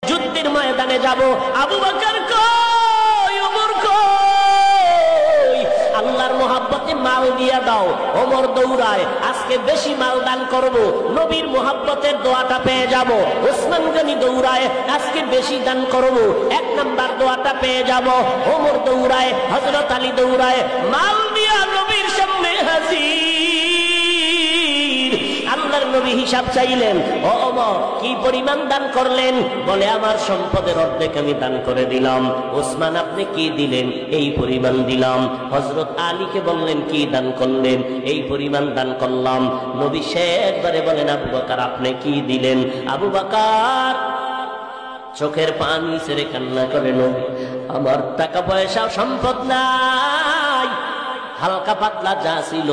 যুদ্ধের ময়দানে যাব। আবু বকর কই, ওমর কই, আল্লাহর মোহাব্বতে মাল দিয়া দাও। ওমর দৌড়ায়, আজকে বেশি মাল দান করব, নবীর মোহাব্বতের দোয়াটা পেয়ে যাব। ওসমান গনি দৌড়ায়, আজকে বেশি দান করব, 1 নাম্বার দোয়াটা পেয়ে যাব। ওমর দৌড়ায়, হযরত আলী দৌড়ায়, মাল দিয়া নবীর সামনে হাজির। আল্লাহর নবী হিসাব চাইলেন, ও ওমর কি পরিমাণ দান করলেন? বলে আমার সম্পদের অর্ধেক আমি দান করে দিলাম। ওসমান আপনি কি দিলেন? এই পরিমাণ দিলাম। হযরত আলীকে বললেন কি দান করলেন? এই পরিমাণ দান করলাম। নবী শেষবারে বলেন, আবু বকর আপনি কি দিলেন? আবু বকর চোখের পানি ছেড়ে কান্না করে, নবী আমার টাকা পয়সা সম্পদ নাই, হালকা পাতলা যা ছিল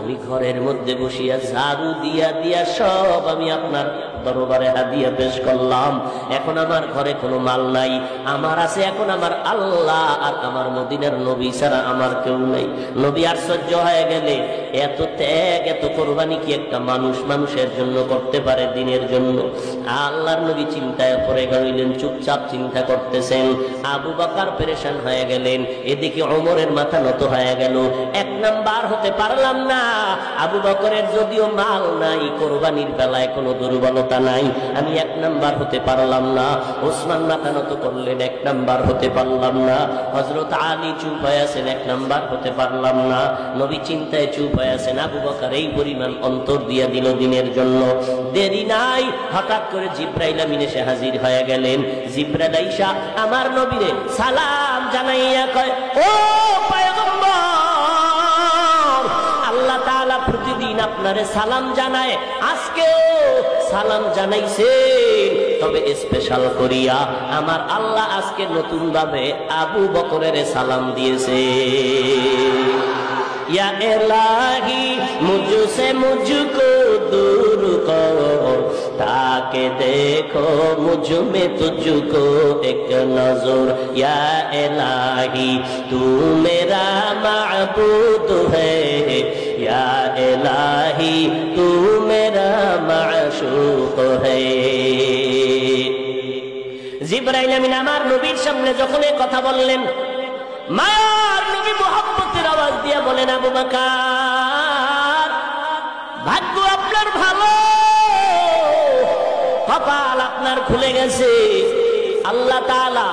আমি ঘরের মধ্যে বসিয়া ঝাড়ু দিয়া দিয়া সব আমি আপনার দরবারে হাদিয়া পেশ করলাম। এখন আমার ঘরে কোনো মাল নাই, আমার আছে এখন আমার আল্লাহ আর আমার মদিনার নবী ছাড়া আমার কেউ নাই। নবী আশ্চর্য হয়ে গেলে, এত ত্যাগ এত কোরবানি কি একটা মানুষ মানুষের জন্য করতে পারে, দিনের জন্য? আল্লাহর নবী চিন্তায় পড়ে গেলেন, চুপচাপ চিন্তা করতেছেন। আবু বকর পেরেশান হয়ে গেলেন, এদিকে ওমরের মাথা নত হয়ে গেল। 1 নাম্বার হতে পারলাম না, আবু বকরের যদিও মাল নাই, কোরবানির বেলায় কোনো দুর্বলতা নাই, আমি 1 নাম্বার হতে পারলাম না। ওসমান মাথা নত করলেন, 1 নাম্বার হতে পারলাম না। হযরত আলী চুপ হয়ে আছেন, 1 নাম্বার হতে পারলাম না। নবী চিন্তায় চুপ হয়ে আছেন। আবু বকর এই পরিমাণ অন্তর দিয়া দিল দিনের জন্য। দেরি নাই, হঠাৎ করে জিবরাইল আমিন এসে হাজির হয়ে গেলেন। জিবরাইল আইসা আমার নবীরে সালাম জানাইয়া কয়, ও পয়গম্বর, আল্লাহ তাআলা প্রতিদিন আপনারে সালাম জানায়, আজকেও সালাম জানাইছে, তবে স্পেশাল করিয়া আমার আল্লাহ আজকে নতুন ভাবে আবু বকরের সালাম দিয়েছে। या इलाही मुझसे मुझको दूर करो, ताकि देखो मुझ में तुझको एक नजर। या इलाही तू मेरा माबूद है, या इलाही तू मेरा माशूक है। জিবরাইল আমিন আমার নবীর সামনে যখন এই কথা বললেন, মায়ার নবী মুহাব্বতের আওয়াজ দিয়ে বলেন, আবু বকর ভাগ্য আপনার ভালো, কপাল আপনার খুলে গেছে। আল্লাহ তাআলা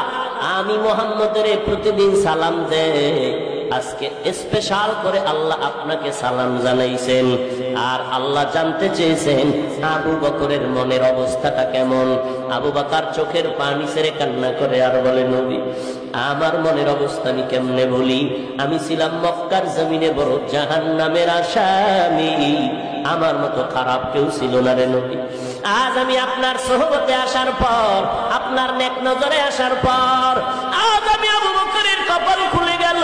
আমি মুহাম্মদের প্রতিদিন সালাম দেয়, আজকে স্পেশাল করে আল্লাহ আপনাকে সালাম জানাইছেন। আর আল্লাহ জানতে চেয়েছেন আবু বকরের মনের অবস্থাটা কেমন। আবু বকর চোখের পানি ছেড়ে কান্না করে আর বলে, নবী আমার মনের অবস্থা আমি কেমনে বলি? আমি ছিলাম মক্কার জমিনে বড় জাহান্নামের আসামি, আমার মতো খারাপ কেউ ছিল না রে নবী। আজ আমি আপনার সোহবতে আসার পর, আপনার নেক নজরে আসার পর, আজ আমি আবু বকরের কপাল খুলে গেল।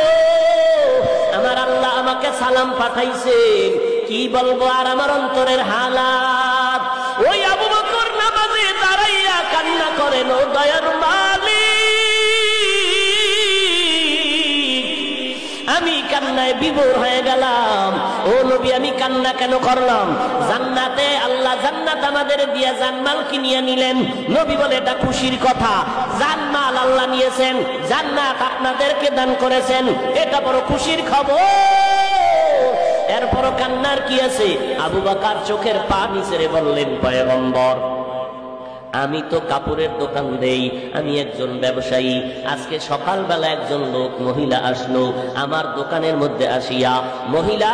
আমার আল্লাহ আমাকে সালাম পাঠাইছেন, কি বলবো আর আমার অন্তরের হালাত। ওই আবু বকর নামাজে দাঁড়াইয়া কান্না করেন, ও দয়ার মালিক, আমি কান্নায় বিভোর হয়ে গেলাম। ও নবী আমি কান্না কেন করলাম? জান্নাতে আল্লাহ জান্নাত আমাদের দিয়া জানমাল কিনিয়ে নিলেন। নবী বলে এটা খুশির কথা, জানমাল আল্লাহ নিয়েছেন, জান্নাত আপনাদেরকে দান করেছেন, এটা বড় খুশির খবর। এরপরও কান্নার কি আছে? আবু বকর চোখের পানি ছেড়ে বললেন, পয়গম্বর আমি তো কাপড়ের দোকান দেই, আমি একজন ব্যবসায়ী। আজকে সকালবেলা একজন লোক মহিলা আসলো আমার দোকানের মধ্যে আসিয়া, মহিলা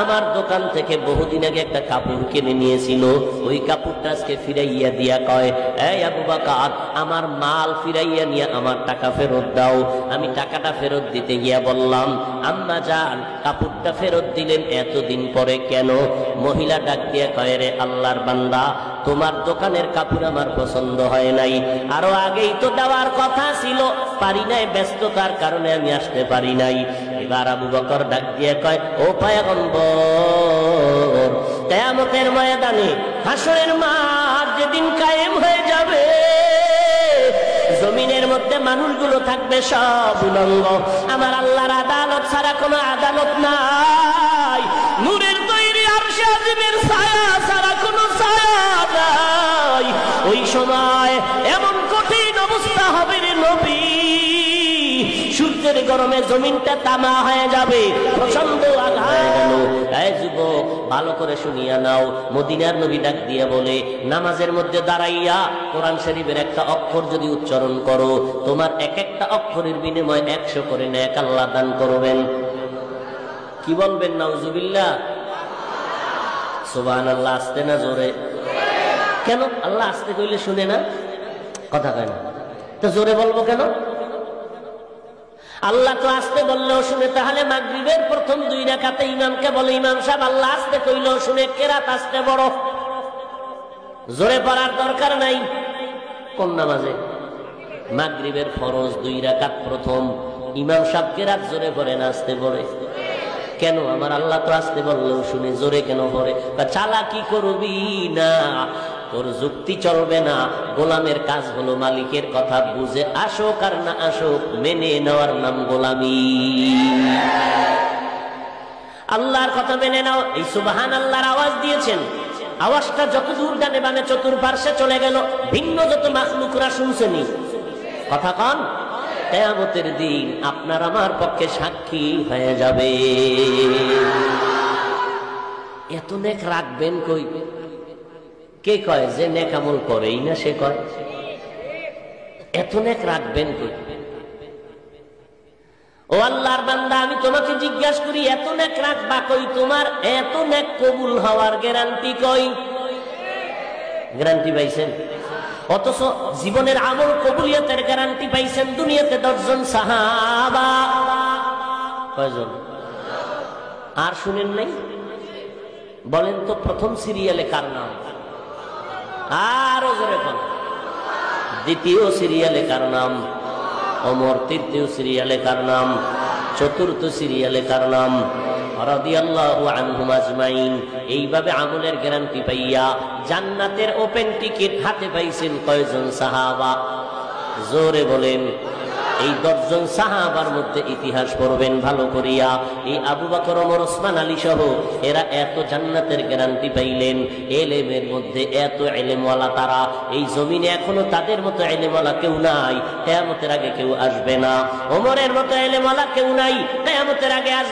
আমার দোকান থেকে বহুদিন আগে একটা কাপড় কিনে নিয়েছিল, ওই কাপড়টা আজকে ফিরাইয়া দিয়া কয়, এই আবু বকর আমার মাল ফিরাইয়া নিয়ে আমার টাকা ফেরত দাও। আমি টাকাটা ফেরত দিতে গিয়া বললাম, আম্মা জান কাপড়টা ফেরত দিলেন এতদিন পরে কেন? মহিলা ডাক দিয়া কয়, রে আল্লাহর বান্দা, তোমার দোকানের কাপড় আমার পছন্দ হয় নাই, আরো আগেই তো দেওয়ার কথা ছিল, পারি নাই, ব্যস্ততার কারণে আমি আসতে পারি নাই। এবার আবু বকর ডাক দিয়ে কয়, ও পয়গম্বর কিয়ামতের ময়দানে হাসরের মাঠ যেদিন কায়েম হয়ে যাবে, জমিনের মধ্যে মানুষগুলো থাকবে সব উলঙ্গ, আমার আল্লাহর আদালত ছাড়া কোনো আদালত নাই, নূরের তৈরি আরশে আজিমের ছায়া ছাড়া কোনো ছায়া নাই। ওই সময় এমন কঠিন গরমে জমিনটা তামা হয়ে যাবে, প্রচন্ড আঘাত হয়ে গেল। এই যুবক, ভালো করে শুনিয়া নাও, মদিনার নবী ডাক দিয়ে বলে, নামাজের মধ্যে দাঁড়াইয়া কোরআন শরীফের একটা অক্ষর যদি উচ্চারণ করো, তোমার এক একটা অক্ষরের বিনিময়ে 100 করে নেক আল্লাহ দান করবেন। কি বলবেন? নাউজুবিল্লাহ, সুবহানাল্লাহ। আস্তে না জোরে? কেন? আল্লাহ আস্তে কইলে শুনে না, কথা কয় না, তো জোরে বলবো কেন? আল্লাহ তো আস্তে বললেও শুনে, তাহলে মাগরিবের প্রথম 2 রাকাতে ইমামকে বলে, ইমাম সাহেব আল্লাহ আস্তে কইলেও শুনে, কেরাত আস্তে বড়, জোরে পড়ার দরকার নাই। কোন নামাজে? মাগরিবের ফরজ 2 রাকাত প্রথম, ইমাম সাহেব কেরাত জোরে পড়ে না আস্তে পড়ে? কেন? আমার আল্লাহ তো আস্তে বললেও শুনে, জোরে কেন পড়ে? চালাকি করবি না, তোর যুক্তি চলবে না। গোলামের কাজ হলো মালিকের কথা বুঝে আসুক আর না আসুক মেনে নেওয়ার নাম গোলামি। আল্লাহর কথা মেনে নাও। এই সুবহানাল্লাহর আওয়াজ দিয়েছেন, আওয়াজটা যত দূর ডানে বামে চতুর্পার্শ্বে চলে গেল, ভিন্ন যত মাখলুকরা শুনছেনি। কথা কন, কিয়ামতের দিন আপনার আমার পক্ষে সাক্ষী হয়ে যাবে। এত নেক রাখবেন কই? কে কয় যে নেক আমল করেই না সে কয় এত নেক রাখবেন কই? ও আল্লাহর বান্দা, আমি তোমাকে জিজ্ঞাসা করি, এত নেক রাখবা কই? তোমার এত নেক কবুল হওয়ার গ্যারান্টি কই? গ্যারান্টি পাইছেন? অথচ জীবনের আমল কবুলিয়তের গ্যারান্টি পাইছেন দুনিয়াতে 10 জন সাহাবা। কয়জন? আর শুনেন নাই? বলেন তো, প্রথম সিরিয়ালে কার নাম? আরো জোরে বলেন। দ্বিতীয় সিরিয়ালে কার নাম? ওমর। তৃতীয় সিরিয়ালে কার নাম? চতুর্থ সিরিয়ালে কার নাম? রাদিয়াল্লাহু আনহুম আজমাইন। এইভাবে আমলের গ্যারান্টি পাইয়া জান্নাতের ওপেন টিকিট হাতে পাইছেন কয়জন সাহাবা? জোরে বলেন। এই 10 জন সাহাবার মধ্যে ইতিহাস পড়বেন ভালো করিয়া। এই আবু বকর, ওমর, ওসমান, আলী সহ এরা এত জান্নাতের গ্যারান্টি পাইলেন, এলেমের মধ্যে এত এলেমওয়ালা তারা। এই জমিনে এখনো তাদের মতো এলেমওয়ালা কেউ নাই, কিয়ামতের আগে কেউ আসবে না। ওমরের মতো এলেমওয়ালা কেউ নাই, কিয়ামতের আগে আসবে।